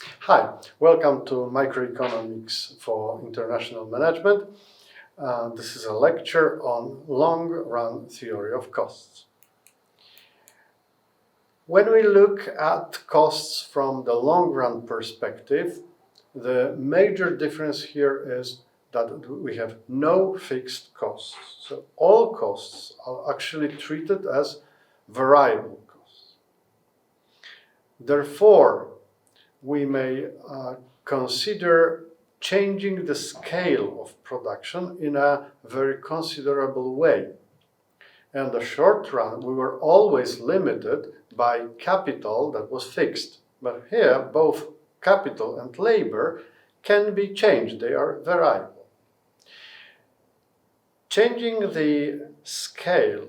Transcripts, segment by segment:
Hi, welcome to Microeconomics for International Management. This is a lecture on long-run theory of costs. When we look at costs from the long-run perspective, the major difference here is that we have no fixed costs. So all costs are actually treated as variable costs. Therefore, we may consider changing the scale of production in a very considerable way. In the short run, we were always limited by capital that was fixed. But here, both capital and labor can be changed. They are variable. Changing the scale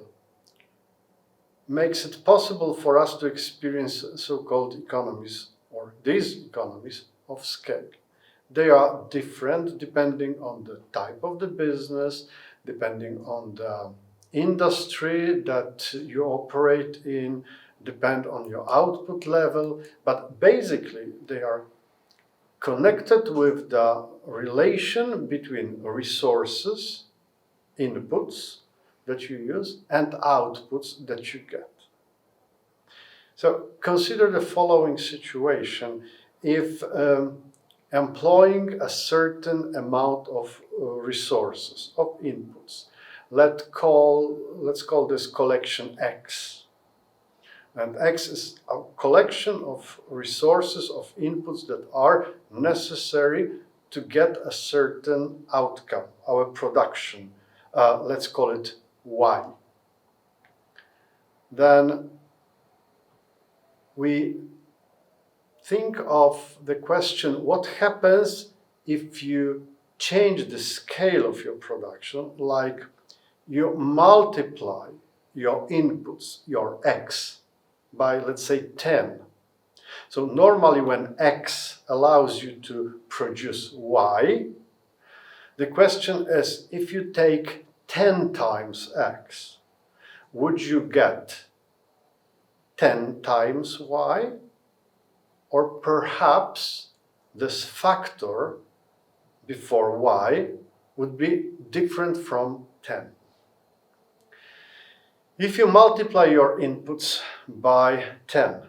makes it possible for us to experience so-called economies or diseconomies of scale. They are different depending on the type of the business, depending on the industry that you operate in, depend on your output level, but basically they are connected with the relation between resources, inputs that you use, and outputs that you get. So consider the following situation. If employing a certain amount of resources, of inputs, let's call this collection X. And X is a collection of resources, of inputs that are necessary to get a certain outcome, our production. Let's call it Y. Then we think of the question, what happens if you change the scale of your production, like you multiply your inputs, your X, by, let's say, 10. So normally when X allows you to produce Y, the question is, if you take 10 times X, would you get 10 times Y? Or perhaps this factor before Y would be different from 10. If you multiply your inputs by 10,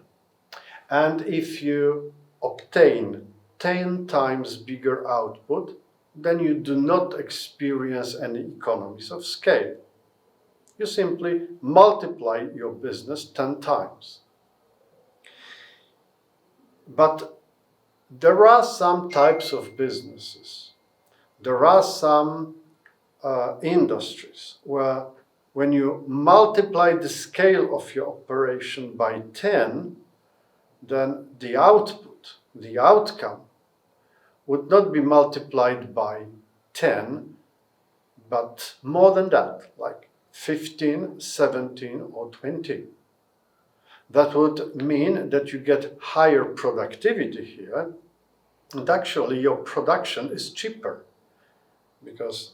and if you obtain 10 times bigger output, then you do not experience any economies of scale. You simply multiply your business 10 times. But there are some types of businesses, there are some industries where when you multiply the scale of your operation by 10, then the output, the outcome, would not be multiplied by 10, but more than that, like 15, 17, or 20. That would mean that you get higher productivity here, and actually your production is cheaper, because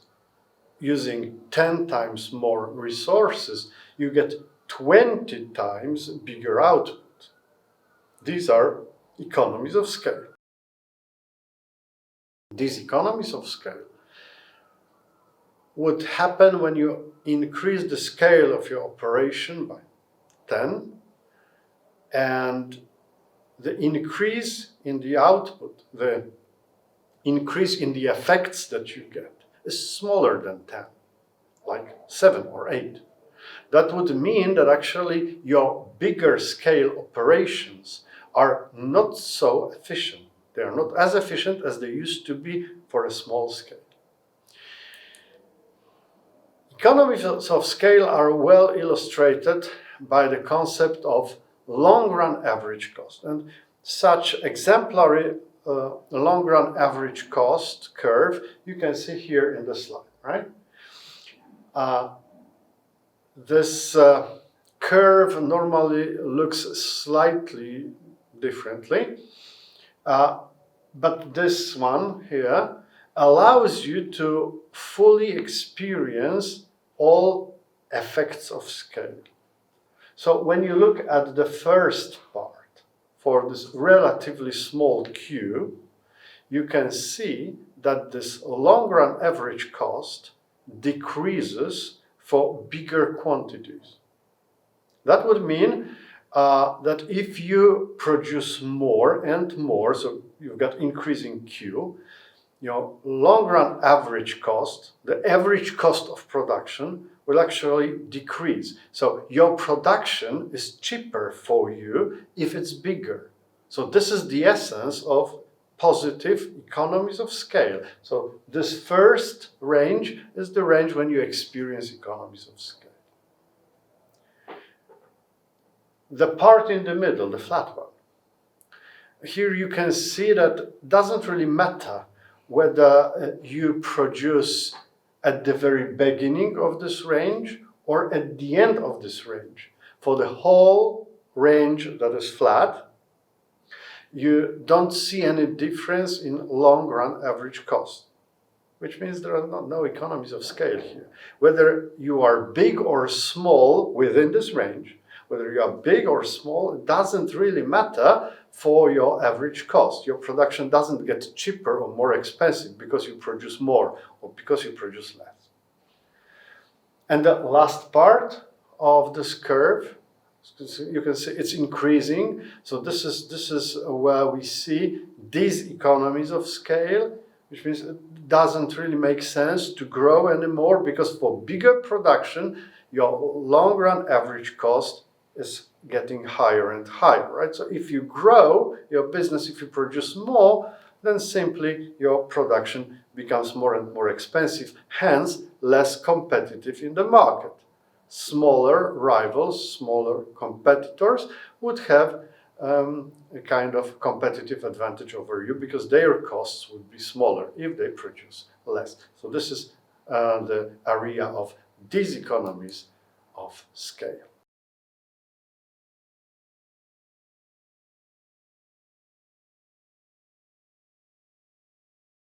using 10 times more resources, you get 20 times bigger output. These are economies of scale. These economies of scale would happen when you increase the scale of your operation by 10, and the increase in the output, the increase in the effects that you get is smaller than 10, like 7 or 8. That would mean that actually your bigger scale operations are not so efficient. They are not as efficient as they used to be for a small scale. Economies of scale are well illustrated by the concept of long-run average cost. And such exemplary long-run average cost curve you can see here in the slide, right? This curve normally looks slightly differently, but this one here allows you to fully experience all effects of scale. So when you look at the first part, for this relatively small Q, you can see that this long-run average cost decreases for bigger quantities. That would mean that if you produce more and more, so you've got increasing Q, your long-run average cost, the average cost of production, will actually decrease. So your production is cheaper for you if it's bigger. So this is the essence of positive economies of scale. So this first range is the range when you experience economies of scale. The part in the middle, the flat one, here you can see that it doesn't really matter whether you produce at the very beginning of this range or at the end of this range. For the whole range that is flat, you don't see any difference in long-run average cost, which means there are no economies of scale here. Whether you are big or small within this range, whether you are big or small, it doesn't really matter for your average cost. Your production doesn't get cheaper or more expensive because you produce more or because you produce less. And the last part of this curve, you can see it's increasing. So this is where we see these economies of scale, which means it doesn't really make sense to grow anymore because for bigger production, your long-run average cost is getting higher and higher, right? So if you grow your business, if you produce more, then simply your production becomes more and more expensive, hence less competitive in the market. Smaller rivals, smaller competitors would have a kind of competitive advantage over you because their costs would be smaller if they produce less. So this is the area of diseconomies of scale.